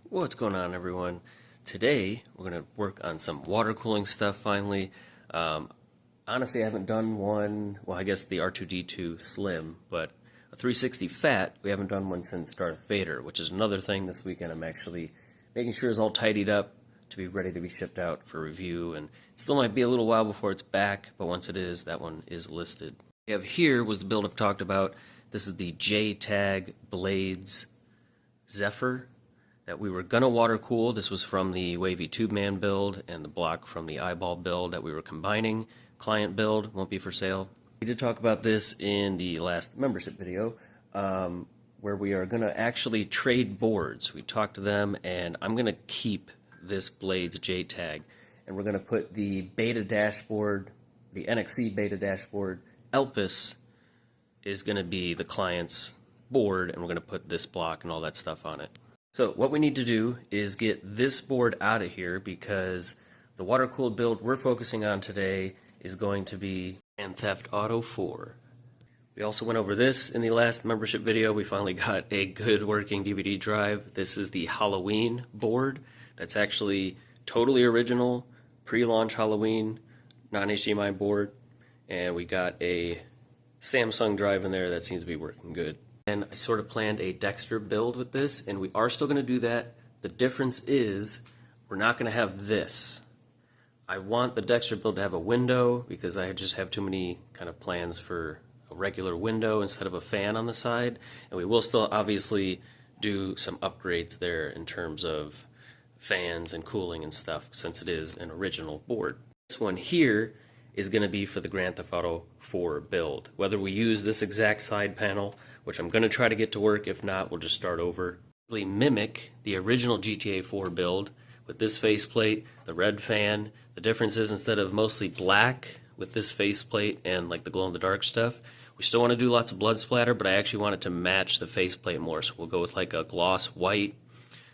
What's going on, everyone? Today we're going to work on some water cooling stuff finally. Um, Honestly, I haven't done one, well, I guess the R2D2 Slim, but a 360 Fat, we haven't done one since Darth Vader, which is another thing this weekend I'm actually making sure is all tidied up to be ready to be shipped out for review. And it still might be a little while before it's back, but once it is, that one is listed. We have here was the build I've talked about. This is the J-Tag Blades Zephyr that we were gonna water cool. This was from the Wavy Tube Man build and the block from the Eyeball build that we were combining. Client build won't be for sale. We did talk about this in the last membership video, where we are gonna actually trade boards. We talked to them, and I'm gonna keep this Blades J-Tag, and we're gonna put the beta dashboard, the NXC beta dashboard. Elpis is gonna be the client's board, and we're gonna put this block and all that stuff on it. So what we need to do is get this board out of here because the water-cooled build we're focusing on today is going to be Grand Theft Auto 4. We also went over this in the last membership video. We finally got a good working DVD drive. This is the Halloween board. That's actually totally original, pre-launch Halloween, non-HDMI board. And we got a Samsung drive in there that seems to be working good. And I sort of planned a Dexter build with this, and we are still going to do that. The difference is we're not going to have this. I want the Dexter build to have a window because I just have too many kind of plans for a regular window instead of a fan on the side. And we will still obviously do some upgrades there in terms of fans and cooling and stuff since it is an original board. This one here is going to be for the Grand Theft Auto 4 build. Whether we use this exact side panel, which I'm going to try to get to work, if not, we'll just start over. We mimic the original GTA 4 build with this faceplate, the red fan. The difference is instead of mostly black with this faceplate and like the glow-in-the-dark stuff, we still want to do lots of blood splatter, but I actually want it to match the faceplate more. So we'll go with like a gloss white,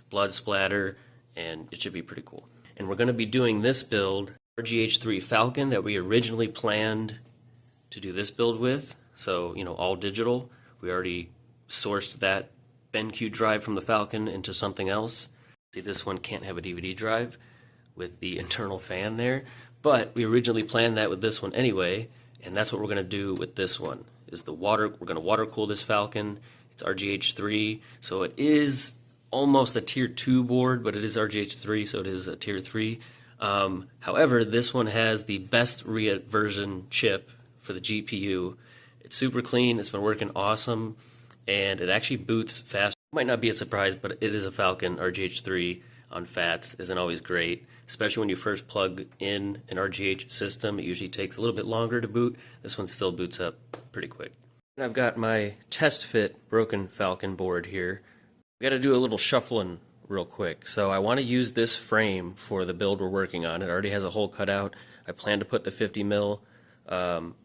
blood splatter, and it should be pretty cool. And we're going to be doing this build, RGH3 Falcon, that we originally planned to do this build with. So, you know, all digital. We already sourced that BenQ drive from the Falcon into something else. See, this one can't have a DVD drive with the internal fan there, but we originally planned that with this one anyway, and that's what we're going to do with this one. Is the water? We're going to water cool this Falcon. It's RGH3, so it is almost a tier 2 board, but it is RGH3, so it is a tier 3. However, this one has the best RIA version chip for the GPU. It's super clean, it's been working awesome, and it actually boots fast. Might not be a surprise, but it is a Falcon. RGH3 on FATs isn't always great, especially when you first plug in an RGH system. It usually takes a little bit longer to boot. This one still boots up pretty quick. And I've got my test fit broken Falcon board here. We got to do a little shuffling real quick. So I want to use this frame for the build we're working on. It already has a hole cut out. I plan to put the 50 mil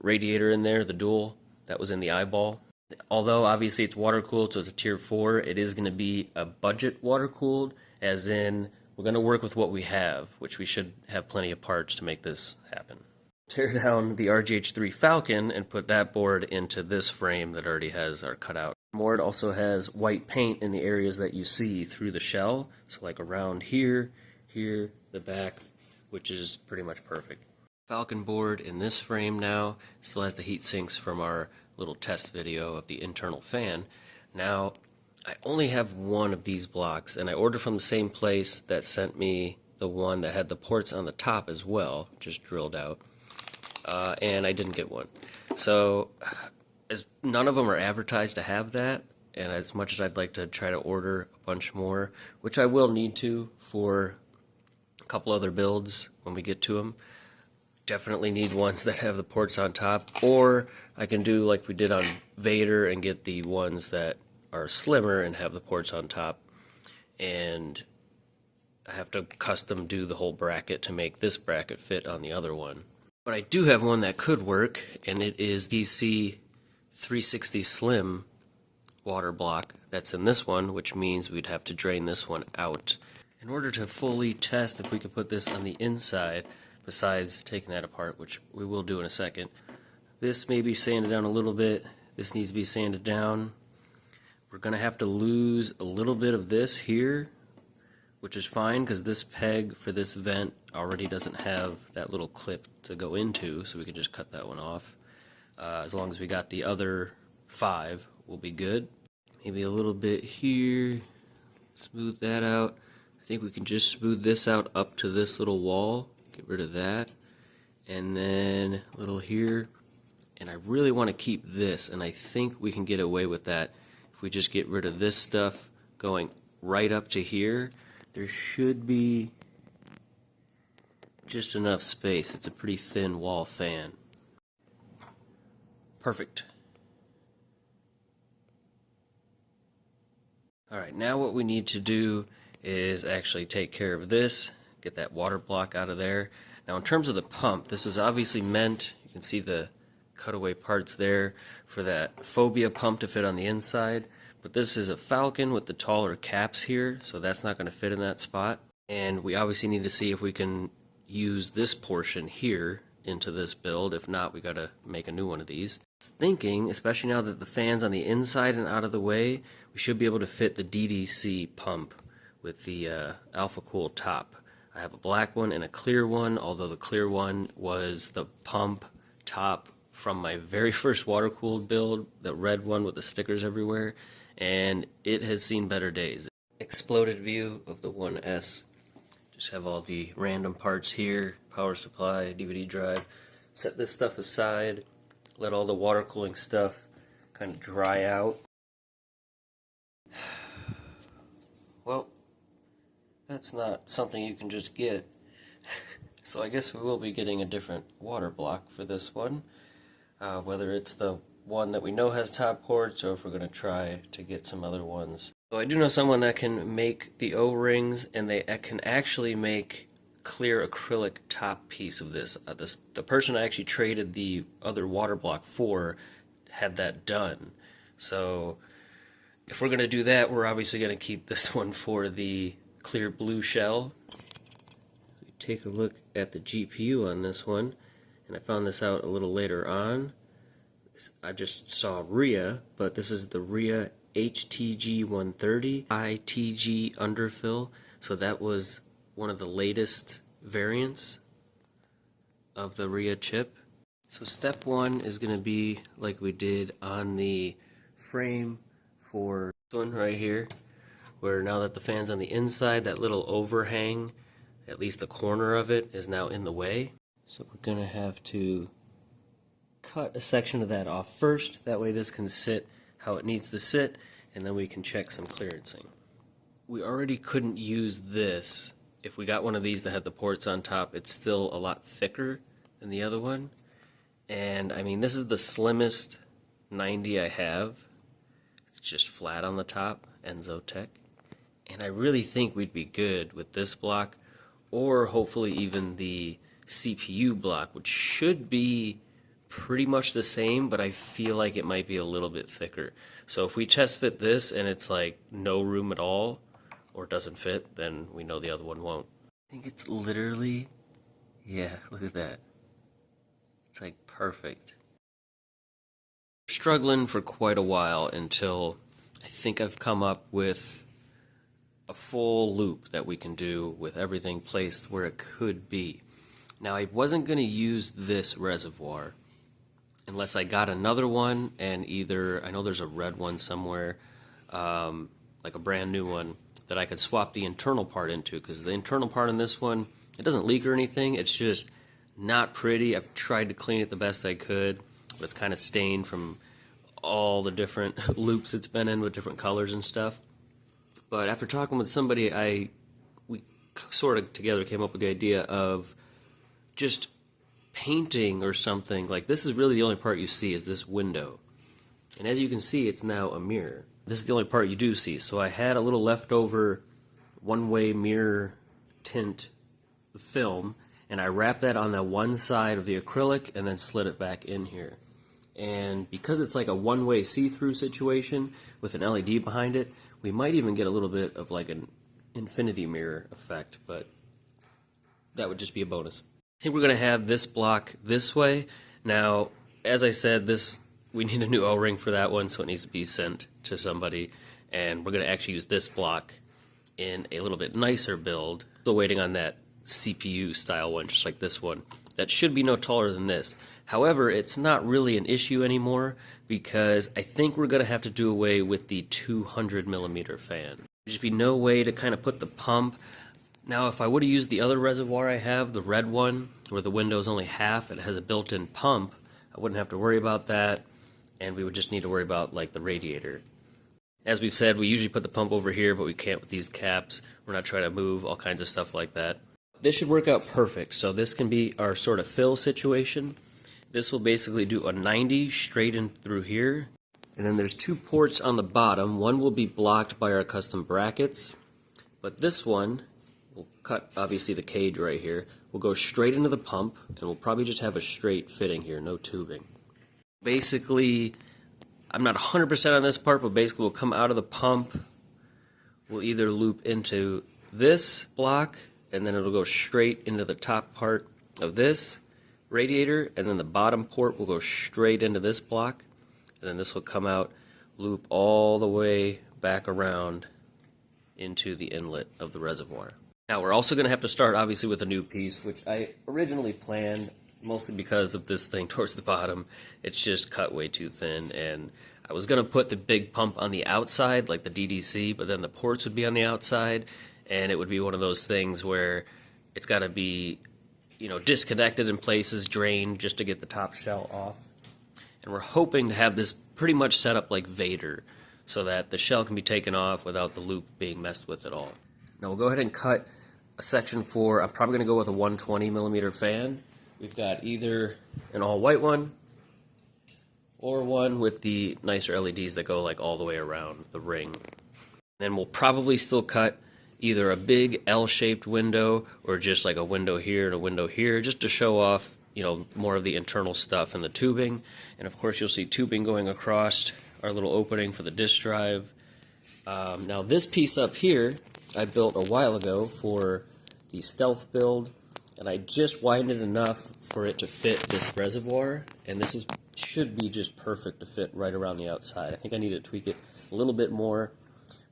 radiator in there, the dual that was in the Eyeball. Although obviously it's water cooled, so it's a tier 4, it is going to be a budget water cooled, as in we're going to work with what we have, which we should have plenty of parts to make this happen. Tear down the RGH3 Falcon and put that board into this frame that already has our cutout. The board also has white paint in the areas that you see through the shell, so like around here, here, the back, which is pretty much perfect. Falcon board in this frame now still has the heat sinks from our little test video of the internal fan. Now, I only have one of these blocks, and I ordered from the same place that sent me the one that had the ports on the top as well, just drilled out, and I didn't get one. So, as none of them are advertised to have that, and as much as I'd like to try to order a bunch more, which I will need to for a couple other builds when we get to them, definitely need ones that have the ports on top, or I can do like we did on Vader and get the ones that are slimmer and have the ports on top, and I have to custom do the whole bracket to make this bracket fit on the other one. But I do have one that could work, and it is DC 360 Slim water block that's in this one, which means we'd have to drain this one out. In order to fully test if we could put this on the inside, besides taking that apart, which we will do in a second, this may be sanded down a little bit. This needs to be sanded down. We're going to have to lose a little bit of this here which is fine because this peg for this vent already doesn't have that little clip to go into, so we can just cut that one off. As long as we got the other 5, we'll be good. Maybe a little bit here, smooth that out. I think we can just smooth this out up to this little wall, get rid of that, and then a little here. And I really want to keep this, and I think we can get away with that if we just get rid of this stuff going right up to here. There should be just enough space. It's a pretty thin wall fan. Perfect. Alright, now what we need to do is actually take care of this, get that water block out of there. Now in terms of the pump, this was obviously meant, you can see the cutaway parts there, for that phobia pump to fit on the inside, but this is a Falcon with the taller caps here, so that's not going to fit in that spot. And we obviously need to see if we can use this portion here into this build. If not, we got to make a new one of these. Thinking, especially now that the fan's on the inside and out of the way, we should be able to fit the DDC pump with the Alpha Cool top. I have a black one and a clear one, although the clear one was the pump top from my very first water-cooled build, the red one with the stickers everywhere, and it has seen better days. Exploded view of the 1S. Just have all the random parts here, power supply, DVD drive. Set this stuff aside, let all the water cooling stuff kind of dry out. Well, that's not something you can just get. So I guess we will be getting a different water block for this one. Whether it's the one that we know has top ports, or if we're going to try to get some other ones. So I do know someone that can make the O-rings, and they can actually make clear acrylic top piece of this. The person I actually traded the other water block for had that done. So if we're going to do that, we're obviously going to keep this one for the clear blue shell. Take a look at the GPU on this one. And I found this out a little later on. I just saw RIA, but this is the RIA HTG 130 ITG underfill. So that was one of the latest variants of the RIA chip. So step 1 is going to be like we did on the frame for this one right here, where now that the fan's on the inside, that little overhang, at least the corner of it, is now in the way. So we're going to have to cut a section of that off first. That way this can sit how it needs to sit, and then we can check some clearancing. We already couldn't use this. If we got one of these that had the ports on top, it's still a lot thicker than the other one. And I mean, this is the slimmest 90 I have. It's just flat on the top, Enzo Tech. And I really think we'd be good with this block, or hopefully even the CPU block, which should be pretty much the same, but I feel like it might be a little bit thicker. So if we chest fit this and it's like no room at all, or doesn't fit, then we know the other one won't. I think it's literally, yeah, look at that. It's like perfect. Struggling for quite a while until I think I've come up with a full loop that we can do with everything placed where it could be. Now, I wasn't going to use this reservoir unless I got another one, and either, I know there's a red one somewhere, like a brand new one, that I could swap the internal part into, because the internal part in this one, it doesn't leak or anything, it's just not pretty. I've tried to clean it the best I could, but it's kind of stained from all the different loops it's been in with different colors and stuff. But after talking with somebody, we sort of together came up with the idea of just painting or something. Like, this is really the only part you see is this window. And as you can see, it's now a mirror. This is the only part you do see. So I had a little leftover one-way mirror tint film, and I wrapped that on the one side of the acrylic and then slid it back in here. And because it's like a one-way see-through situation with an LED behind it, we might even get a little bit of like an infinity mirror effect, but that would just be a bonus. I think we're going to have this block this way. Now, as I said, we need a new O-ring for that one, so it needs to be sent to somebody, and we're going to actually use this block in a little bit nicer build. Still waiting on that CPU style one, just like this one. That should be no taller than this. However, it's not really an issue anymore because I think we're going to have to do away with the 200 millimeter fan. There'd just be no way to kind of put the pump. Now, if I would have used the other reservoir I have, the red one, where the window is only half, it has a built-in pump, I wouldn't have to worry about that, and we would just need to worry about like the radiator. As we've said, we usually put the pump over here, but we can't with these caps. We're not trying to move, all kinds of stuff like that. This should work out perfect. So this can be our sort of fill situation. This will basically do a 90 straight in through here. And then there's two ports on the bottom. One will be blocked by our custom brackets, but this one will cut, obviously, the cage right here. We'll go straight into the pump, and we'll probably just have a straight fitting here, no tubing. Basically, I'm not 100% on this part, but basically we'll come out of the pump. We'll either loop into this block, and then it'll go straight into the top part of this radiator, and then the bottom port will go straight into this block, and then this will come out, loop all the way back around into the inlet of the reservoir. Now we're also going to have to start obviously with a new piece, which I originally planned, mostly because of this thing towards the bottom. It's just cut way too thin, and I was going to put the big pump on the outside like the DDC, but then the ports would be on the outside, and it would be one of those things where it's got to be, you know, disconnected in places, drained just to get the top shell off. And we're hoping to have this pretty much set up like Vader so that the shell can be taken off without the loop being messed with at all. Now we'll go ahead and cut a section for, I'm probably going to go with a 120 millimeter fan. We've got either an all white one or one with the nicer LEDs that go like all the way around the ring. Then we'll probably still cut either a big L-shaped window or just like a window here and a window here, just to show off, you know, more of the internal stuff and the tubing. And of course you'll see tubing going across our little opening for the disk drive. Now this piece up here I built a while ago for the stealth build, and I just widened it enough for it to fit this reservoir, and this should be just perfect to fit right around the outside. I think I need to tweak it a little bit more,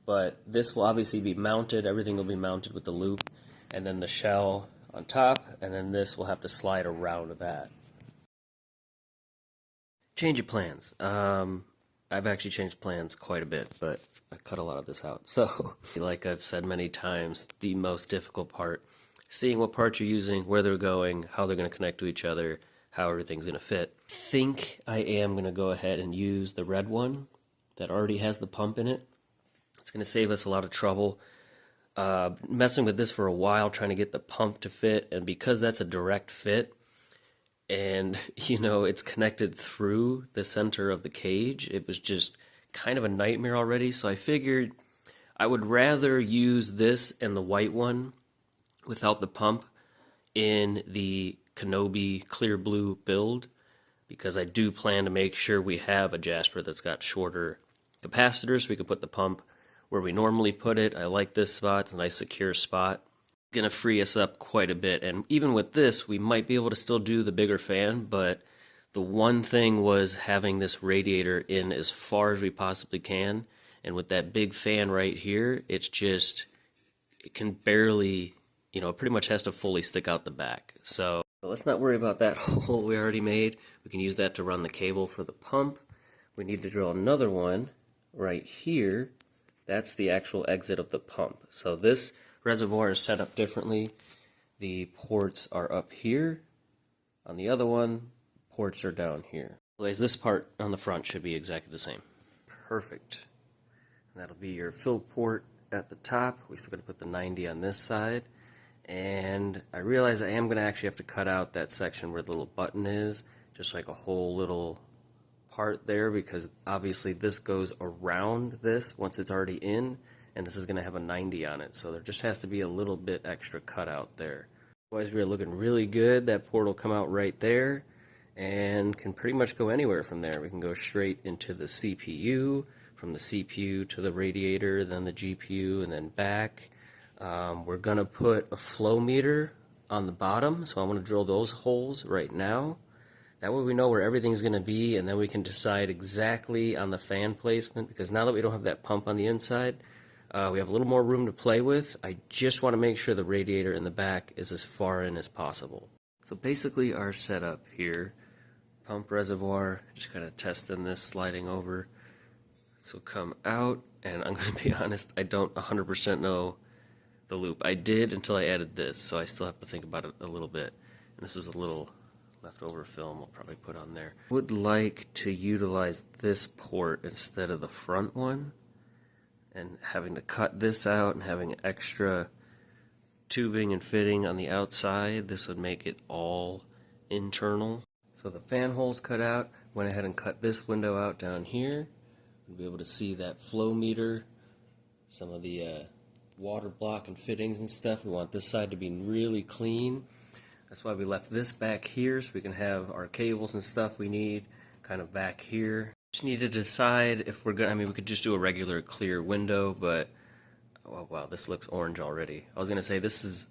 but this will obviously be mounted. Everything will be mounted with the loop, and then the shell on top, and then this will have to slide around that. Change of plans. I've actually changed plans quite a bit, but I cut a lot of this out. So, like I've said many times, the most difficult part, seeing what parts you're using, where they're going, how they're going to connect to each other, how everything's going to fit. I think I am going to go ahead and use the red one that already has the pump in it. It's going to save us a lot of trouble. Messing with this for a while, trying to get the pump to fit, and because that's a direct fit, and, you know, it's connected through the center of the cage, it was just kind of a nightmare already, so I figured I would rather use this and the white one without the pump in the Kenobi clear blue build, because I do plan to make sure we have a Jasper that's got shorter capacitors so we can put the pump where we normally put it. I like this spot, it's a nice secure spot. Going to free us up quite a bit, and even with this we might be able to still do the bigger fan, but the one thing was having this radiator in as far as we possibly can, and with that big fan right here, it's just, it can barely, you know, it pretty much has to fully stick out the back. So let's not worry about that hole we already made. We can use that to run the cable for the pump. We need to drill another one right here. That's the actual exit of the pump. So this reservoir is set up differently. The ports are up here. On the other one, ports are down here. Anyways, this part on the front should be exactly the same. Perfect. And that'll be your fill port at the top. We still got to put the 90 on this side. And I realize I am going to actually have to cut out that section where the little button is, just like a whole little part there, because obviously this goes around this once it's already in, and this is going to have a 90 on it, so there just has to be a little bit extra cut out there. Otherwise, we're looking really good. That port will come out right there and can pretty much go anywhere from there. We can go straight into the CPU, from the CPU to the radiator, then the GPU, and then back. We're going to put a flow meter on the bottom, so I'm going to drill those holes right now. That way we know where everything's going to be, and then we can decide exactly on the fan placement, because now that we don't have that pump on the inside, We have a little more room to play with. I just want to make sure the radiator in the back is as far in as possible. So basically our setup here, pump reservoir, just kind of testing this, sliding over. So come out, and I'm going to be honest, I don't 100% know the loop. I did until I added this, so I still have to think about it a little bit. And this is a little leftover film I'll probably put on there. Would like to utilize this port instead of the front one, and having to cut this out and having extra tubing and fitting on the outside. This would make it all internal. So the fan hole's cut out. Went ahead and cut this window out down here. You'll be able to see that flow meter, some of the water block and fittings and stuff. We want this side to be really clean. That's why we left this back here, so we can have our cables and stuff we need kind of back here. Just need to decide if we're gonna, I mean, we could just do a regular clear window, but oh wow, this looks orange already. I was gonna say this is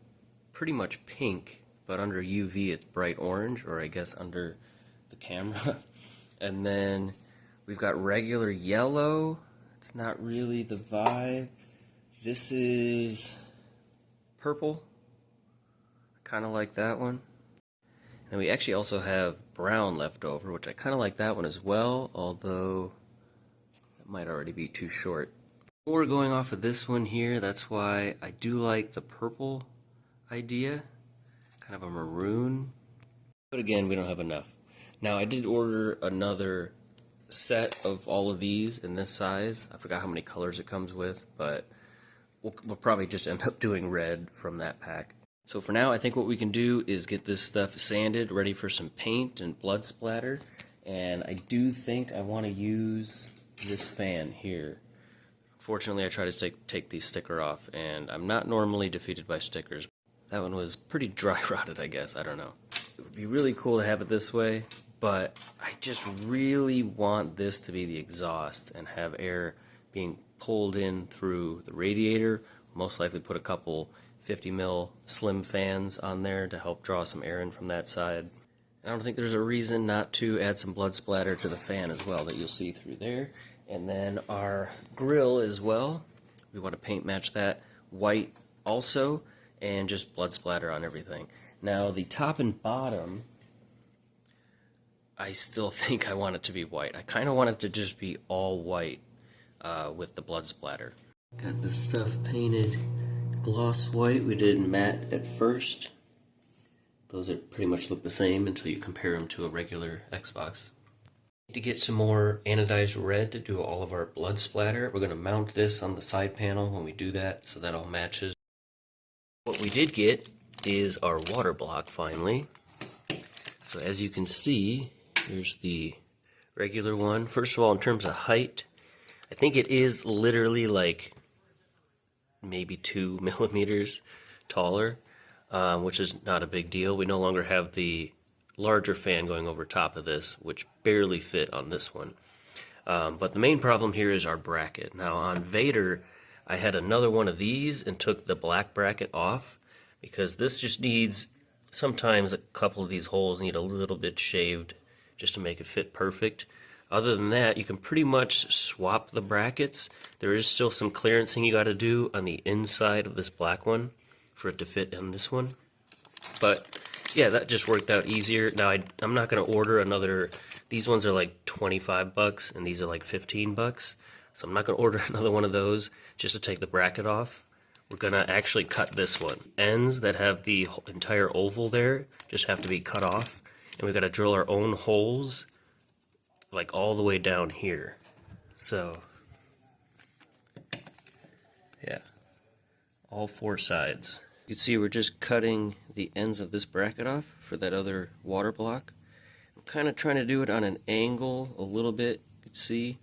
pretty much pink, but under UV it's bright orange, or I guess under the camera. And then we've got regular yellow. It's not really the vibe. This is purple. Kind of like that one. And we actually also have brown left over, which I kind of like that one as well, although it might already be too short. We're going off of this one here, that's why I do like the purple idea, kind of a maroon. But again, we don't have enough. Now I did order another set of all of these in this size. I forgot how many colors it comes with, but we'll probably just end up doing red from that pack. So for now, I think what we can do is get this stuff sanded, ready for some paint and blood splatter. And I do think I want to use this fan here. Fortunately, I tried to take the sticker off, and I'm not normally defeated by stickers. That one was pretty dry rotted, I guess. I don't know. It would be really cool to have it this way, but I just really want this to be the exhaust and have air being pulled in through the radiator. Most likely put a couple 50 mil slim fans on there to help draw some air in from that side. I don't think there's a reason not to add some blood splatter to the fan as well that you'll see through there. And then our grill as well, we want to paint match that white also, and just blood splatter on everything. Now the top and bottom, I still think I want it to be white. I kind of want it to just be all white with the blood splatter. Got this stuff painted gloss white. We did matte at first. Those are pretty much look the same until you compare them to a regular Xbox. To get some more anodized red to do all of our blood splatter, we're going to mount this on the side panel when we do that, so that all matches. What we did get is our water block finally. So as you can see, here's the regular one. First of all, in terms of height, I think it is literally like maybe 2 millimeters taller, which is not a big deal. We no longer have the larger fan going over top of this, which barely fit on this one. But the main problem here is our bracket. Now on Vader, I had another one of these and took the black bracket off because this just needs, sometimes a couple of these holes need a little bit shaved just to make it fit perfect. Other than that, you can pretty much swap the brackets. There is still some clearancing you got to do on the inside of this black one for it to fit in this one. But yeah, that just worked out easier. Now I'm not going to order another. These ones are like 25 bucks and these are like 15 bucks. So I'm not going to order another one of those just to take the bracket off. We're going to actually cut this one. Ends that have the entire oval there just have to be cut off. And we've got to drill our own holes like all the way down here. So yeah, all 4 sides. You can see we're just cutting the ends of this bracket off for that other water block. I'm kind of trying to do it on an angle a little bit, you can see,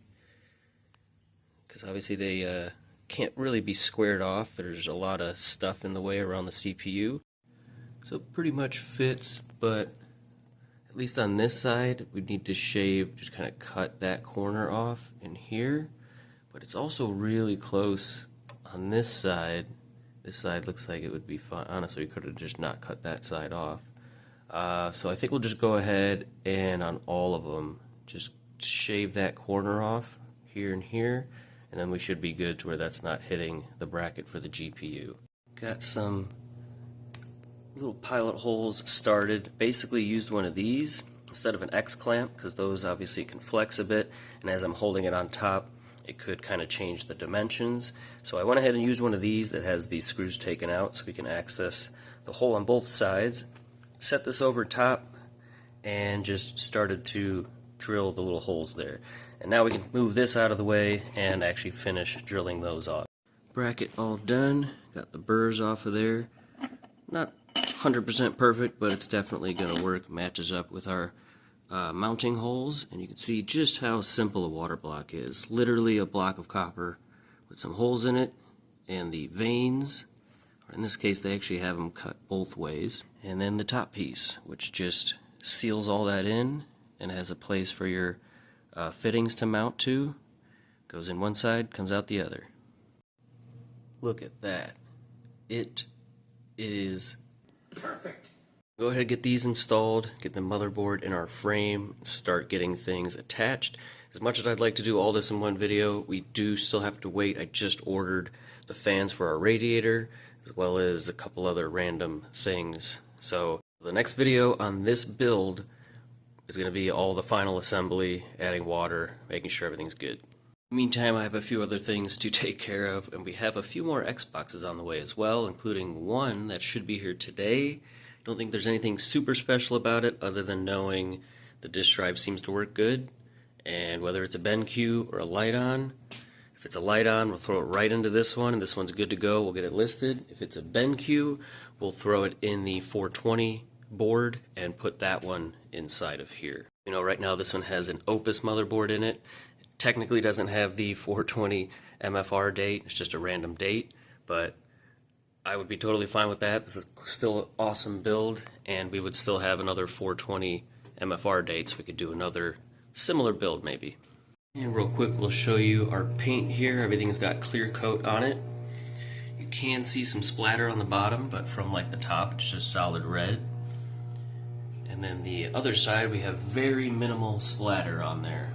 because obviously they can't really be squared off. There's a lot of stuff in the way around the CPU. So it pretty much fits, but at least on this side, we need to shave, just kind of cut that corner off in here. But it's also really close on this side. This side looks like it would be fine. Honestly, we could have just not cut that side off. So I think we'll just go ahead and on all of them, just shave that corner off here and here. and then we should be good to where that's not hitting the bracket for the GPU. Got some little pilot holes started. Basically used one of these instead of an X clamp because those obviously can flex a bit, and as I'm holding it on top it could kind of change the dimensions. So I went ahead and used one of these that has these screws taken out so we can access the hole on both sides. Set this over top and just started to drill the little holes there. And now we can move this out of the way and actually finish drilling those off. Bracket all done. Got the burrs off of there. Not 100% perfect, but it's definitely going to work. Matches up with our mounting holes, and you can see just how simple a water block is. Literally a block of copper with some holes in it, and the vanes, or in this case they actually have them cut both ways, and then the top piece, which just seals all that in and has a place for your fittings to mount to. Goes in one side, comes out the other. Look at that. It is perfect. Go ahead and get these installed, get the motherboard in our frame, start getting things attached. As much as I'd like to do all this in one video, we do still have to wait. I just ordered the fans for our radiator, as well as a couple other random things. So the next video on this build is going to be all the final assembly, adding water, making sure everything's good. In the meantime, I have a few other things to take care of, and we have a few more Xboxes on the way as well, including one that should be here today. Don't think there's anything super special about it other than knowing the disk drive seems to work good, and whether it's a BenQ or a Lite-On. If it's a Lite-On, we'll throw it right into this one, and this one's good to go. We'll get it listed. If it's a BenQ, we'll throw it in the 420 board and put that one inside of here. You know, right now this one has an Opus motherboard in it. It technically doesn't have the 420 MFR date. It's just a random date, but I would be totally fine with that. This is still an awesome build, and we would still have another 420 MFR dates. We could do another similar build maybe. And real quick, we'll show you our paint here. Everything's got clear coat on it. You can see some splatter on the bottom, but from like the top, it's just solid red. And then the other side, we have very minimal splatter on there.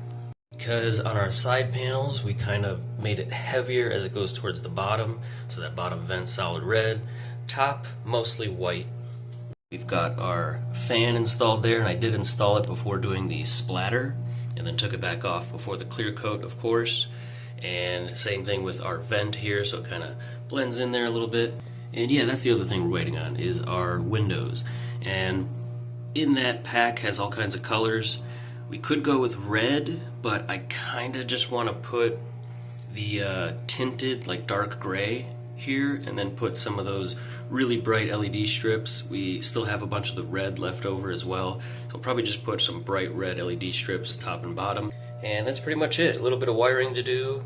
Because on our side panels, we kind of made it heavier as it goes towards the bottom, so that bottom vent solid red, top mostly white. We've got our fan installed there, and I did install it before doing the splatter, and then took it back off before the clear coat, of course. And same thing with our vent here, so it kind of blends in there a little bit. And yeah, that's the other thing we're waiting on, is our windows. And in that pack has all kinds of colors. We could go with red, but I kind of just want to put the tinted, like dark gray here, and then put some of those really bright LED strips. We still have a bunch of the red left over as well, so I'll probably just put some bright red LED strips top and bottom. And that's pretty much it. A little bit of wiring to do,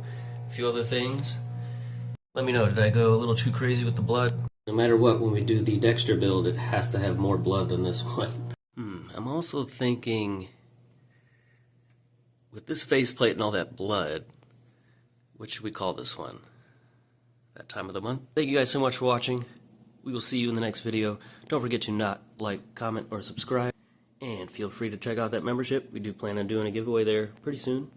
a few other things. Let me know, did I go a little too crazy with the blood? No matter what, when we do the Dexter build, it has to have more blood than this one. I'm also thinking, with this faceplate and all that blood, what should we call this one? That time of the month? Thank you guys so much for watching. We will see you in the next video. Don't forget to not like, comment, or subscribe. And feel free to check out that membership. We do plan on doing a giveaway there pretty soon.